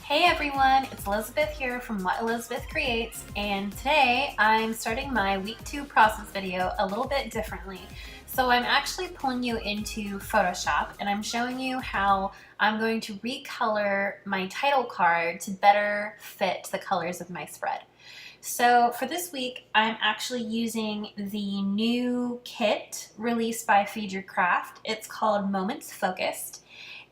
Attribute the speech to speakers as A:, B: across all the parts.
A: Hey everyone, it's Elizabeth here from What Elizabeth Creates, and today I'm starting my week 2 process video a little bit differently. So I'm actually pulling you into Photoshop and I'm showing you how I'm going to recolor my title card to better fit the colors of my spread. So for this week, I'm actually using the new kit released by Feed Your Craft. It's called Moments Focused.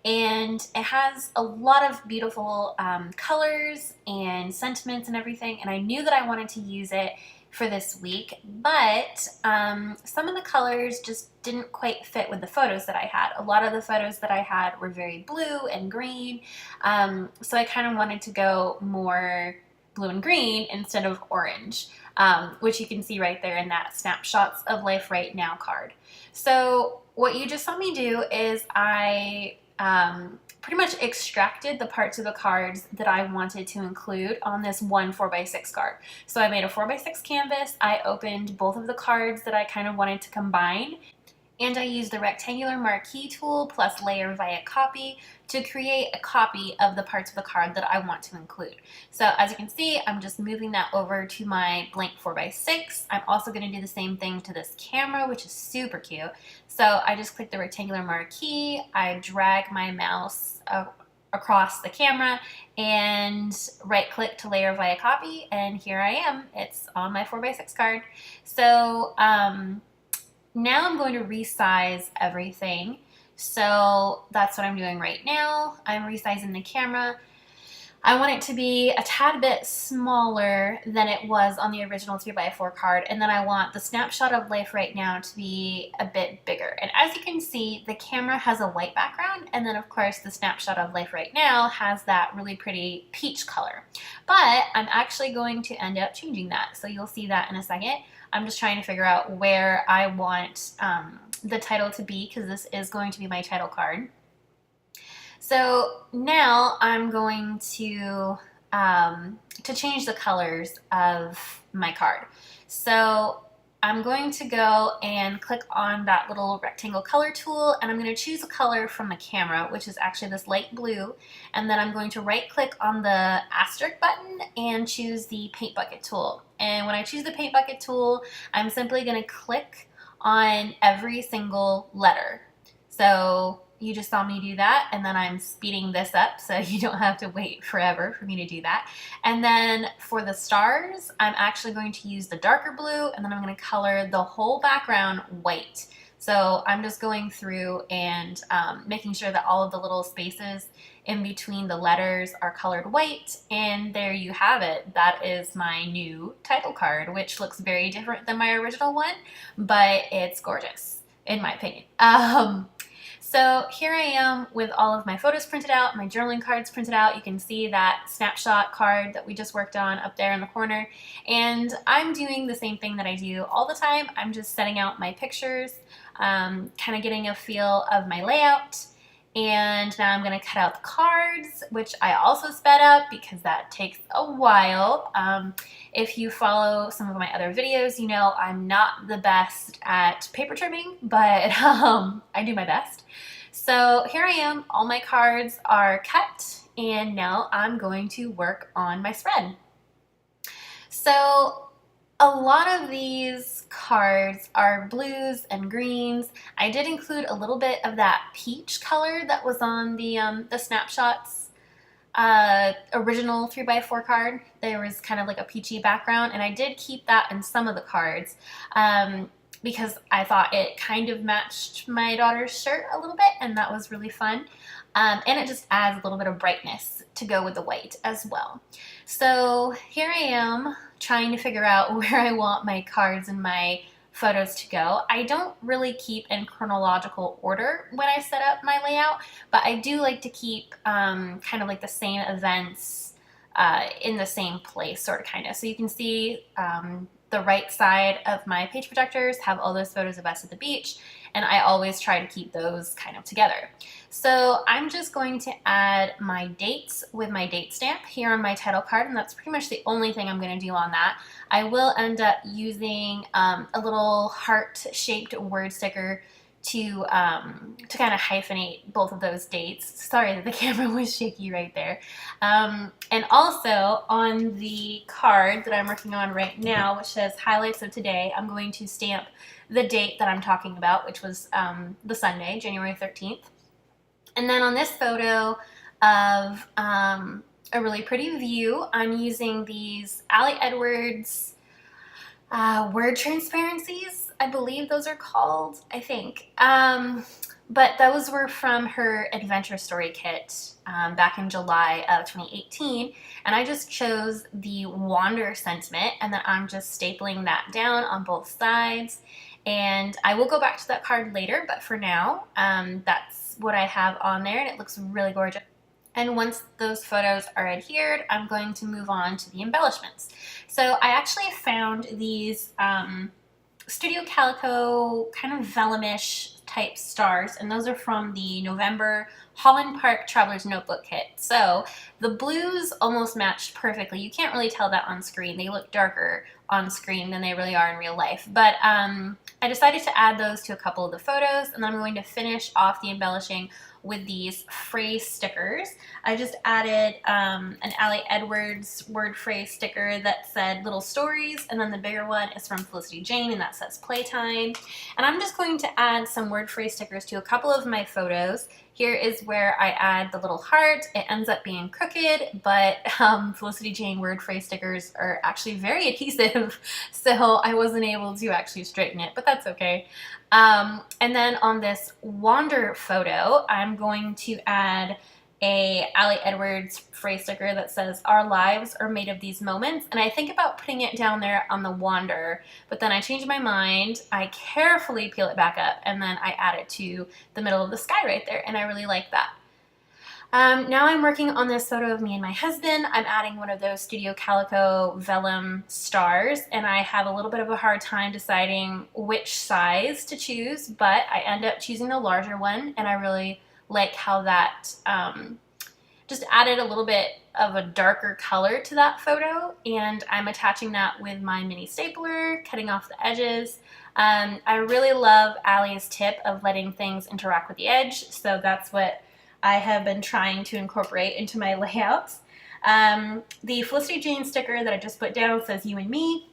A: And it has a lot of beautiful colors and sentiments and everything, and I knew that I wanted to use it for this week, but some of the colors just didn't quite fit with the photos that I had. A lot of the photos that I had were very blue and green, so I kind of wanted to go more blue and green instead of orange, which you can see right there in that Snapshots of Life Right Now card. So what you just saw me do is I pretty much extracted the parts of the cards that I wanted to include on this one 4x6 card. So I made a 4x6 canvas, I opened both of the cards that I kind of wanted to combine, and I used the rectangular marquee tool plus layer via copy to create a copy of the parts of the card that I want to include. So as you can see, I'm just moving that over to my blank 4x6. I'm also going to do the same thing to this camera, which is super cute. So I just click the rectangular marquee, I drag my mouse across the camera and right click to layer via copy, and here I am. It's on my 4x6 card. So now I'm going to resize everything. So that's what I'm doing right now. I'm resizing the camera. I want it to be a tad bit smaller than it was on the original 3x4 card, and then I want the Snapshot of Life Right Now to be a bit bigger. And as you can see, the camera has a white background, and then of course the Snapshot of Life Right Now has that really pretty peach color. But I'm actually going to end up changing that, so you'll see that in a second. I'm just trying to figure out where I want the title to be, because this is going to be my title card. So now I'm going to change the colors of my card. So I'm going to go and click on that little rectangle color tool, and I'm going to choose a color from the camera, which is actually this light blue, and then I'm going to right click on the asterisk button and choose the paint bucket tool. And when I choose the paint bucket tool, I'm simply going to click on every single letter. So you just saw me do that, and then I'm speeding this up so you don't have to wait forever for me to do that. And then for the stars, I'm actually going to use the darker blue, and then I'm going to color the whole background white. So I'm just going through and making sure that all of the little spaces in between the letters are colored white, and there you have it. That is my new title card, which looks very different than my original one, but it's gorgeous in my opinion. So here I am with all of my photos printed out, my journaling cards printed out. You can see that snapshot card that we just worked on up there in the corner. And I'm doing the same thing that I do all the time. I'm just setting out my pictures, kind of getting a feel of my layout. And now I'm going to cut out the cards, which I also sped up because that takes a while. If you follow some of my other videos, you know I'm not the best at paper trimming, but I do my best. So here I am, all my cards are cut, and now I'm going to work on my spread. So a lot of these cards are blues and greens. I did include a little bit of that peach color that was on the Snapshots original 3x4 card. There was kind of like a peachy background, and I did keep that in some of the cards because I thought it kind of matched my daughter's shirt a little bit, and that was really fun. And it just adds a little bit of brightness to go with the white as well. So here I am trying to figure out where I want my cards and my photos to go. I don't really keep in chronological order when I set up my layout, but I do like to keep kind of like the same events in the same place, sort of kind of. So you can see the right side of my page projectors have all those photos of us at the beach, and I always try to keep those kind of together. So I'm just going to add my dates with my date stamp here on my title card, and that's pretty much the only thing I'm going to do on that. I will end up using a little heart-shaped word sticker to kind of hyphenate both of those dates. Sorry that the camera was shaky right there. And also on the card that I'm working on right now, which says highlights of today, I'm going to stamp the date that I'm talking about, which was the Sunday, January 13th. And then on this photo of a really pretty view, I'm using these Ali Edwards word transparencies. I believe those are called, I think. But those were from her adventure story kit back in July of 2018. And I just chose the Wander sentiment, and then I'm just stapling that down on both sides. And I will go back to that card later, but for now, that's what I have on there, and it looks really gorgeous. And once those photos are adhered, I'm going to move on to the embellishments. So I actually found these Studio Calico kind of vellumish type stars, and those are from the November Holland Park Traveler's Notebook Kit. So the blues almost matched perfectly. You can't really tell that on screen. They look darker on screen than they really are in real life. But I decided to add those to a couple of the photos, and then I'm going to finish off the embellishing with these phrase stickers. I just added an Ali Edwards word phrase sticker that said little stories, and then the bigger one is from Felicity Jane, and that says playtime. And I'm just going to add some word phrase stickers to a couple of my photos. Here is where I add the little heart. It ends up being crooked, but Felicity Jane word phrase stickers are actually very adhesive, so I wasn't able to actually straighten it, but that's okay. And then on this Wander photo, I'm going to add a Ali Edwards phrase sticker that says, "Our lives are made of these moments." And I think about putting it down there on the Wander, but then I change my mind. I carefully peel it back up, and then I add it to the middle of the sky right there, and I really like that. Now I'm working on this photo of me and my husband. I'm adding one of those Studio Calico vellum stars, and I have a little bit of a hard time deciding which size to choose, but I end up choosing the larger one, and I really like how that just added a little bit of a darker color to that photo, and I'm attaching that with my mini stapler, cutting off the edges. I really love Ali's tip of letting things interact with the edge, so that's what I have been trying to incorporate into my layouts. The Felicity Jane sticker that I just put down says "You and Me,"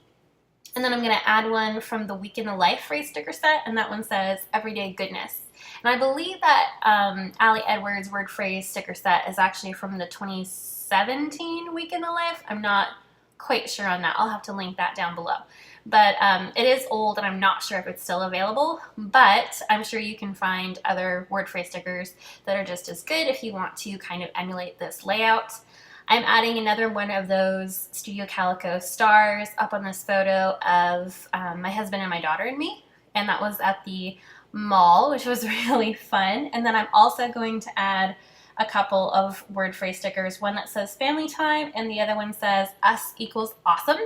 A: and then I'm going to add one from the Week in the Life phrase sticker set, and that one says "Everyday Goodness." And I believe that Ali Edwards word phrase sticker set is actually from the 2017 Week in the Life. I'm not quite sure on that. I'll have to link that down below. But it is old, and I'm not sure if it's still available, but I'm sure you can find other word phrase stickers that are just as good if you want to kind of emulate this layout. I'm adding another one of those Studio Calico stars up on this photo of my husband and my daughter and me, and that was at the mall, which was really fun. And then I'm also going to add a couple of word phrase stickers, one that says family time and the other one says us equals awesome.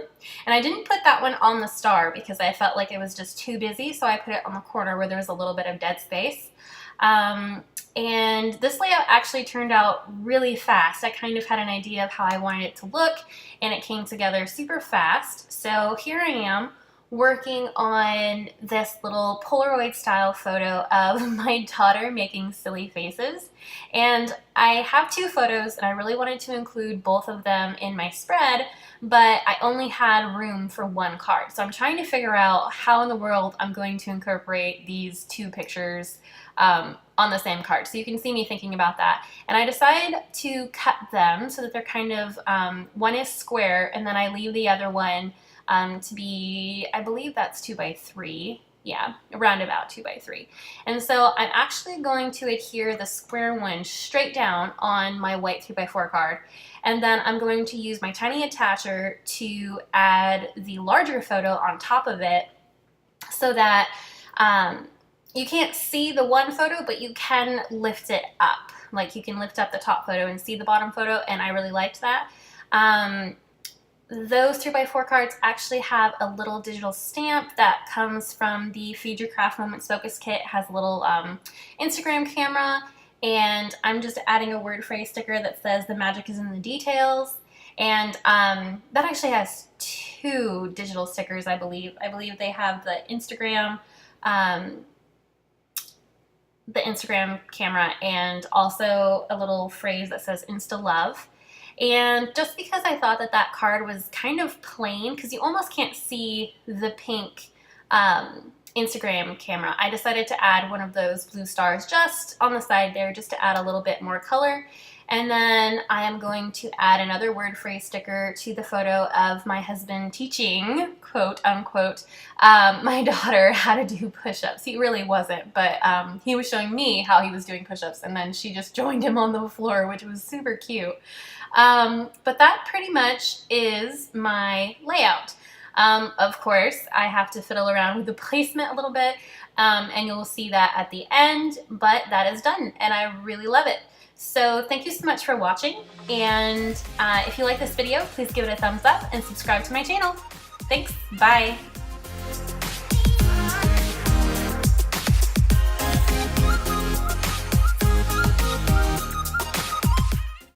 A: And I didn't put that one on the star because I felt like it was just too busy, so I put it on the corner where there was a little bit of dead space. And this layout actually turned out really fast. I kind of had an idea of how I wanted it to look, and it came together super fast. So here I am working on this little Polaroid style photo of my daughter making silly faces. And I have two photos, and I really wanted to include both of them in my spread, but I only had room for one card. So I'm trying to figure out how in the world I'm going to incorporate these two pictures on the same card. So you can see me thinking about that. And I decided to cut them so that they're kind of, one is square, and then I leave the other one to be, I believe that's 2 by 3. Yeah, around about 2 by 3. And so I'm actually going to adhere the square one straight down on my white 3 by 4 card. And then I'm going to use my tiny attacher to add the larger photo on top of it so that you can't see the one photo, but you can lift it up. Like you can lift up the top photo and see the bottom photo, and I really liked that. Those 3 by 4 cards actually have a little digital stamp that comes from the Feed Your Craft Moments Focus Kit. It has a little Instagram camera, and I'm just adding a word phrase sticker that says "The magic is in the details." And that actually has 2 digital stickers, I believe. I believe they have the Instagram the Instagram camera, and also a little phrase that says Insta Love. And just because I thought that that card was kind of plain, because you almost can't see the pink Instagram camera, I decided to add one of those blue stars just on the side there, just to add a little bit more color. And then I am going to add another word phrase sticker to the photo of my husband teaching, quote unquote, my daughter how to do push-ups. He really wasn't, but he was showing me how he was doing push-ups, and then she just joined him on the floor, which was super cute. But that pretty much is my layout. Of course, I have to fiddle around with the placement a little bit, and you'll see that at the end, but that is done, and I really love it. So thank you so much for watching, and if you like this video, please give it a thumbs up and subscribe to my channel. Thanks, bye!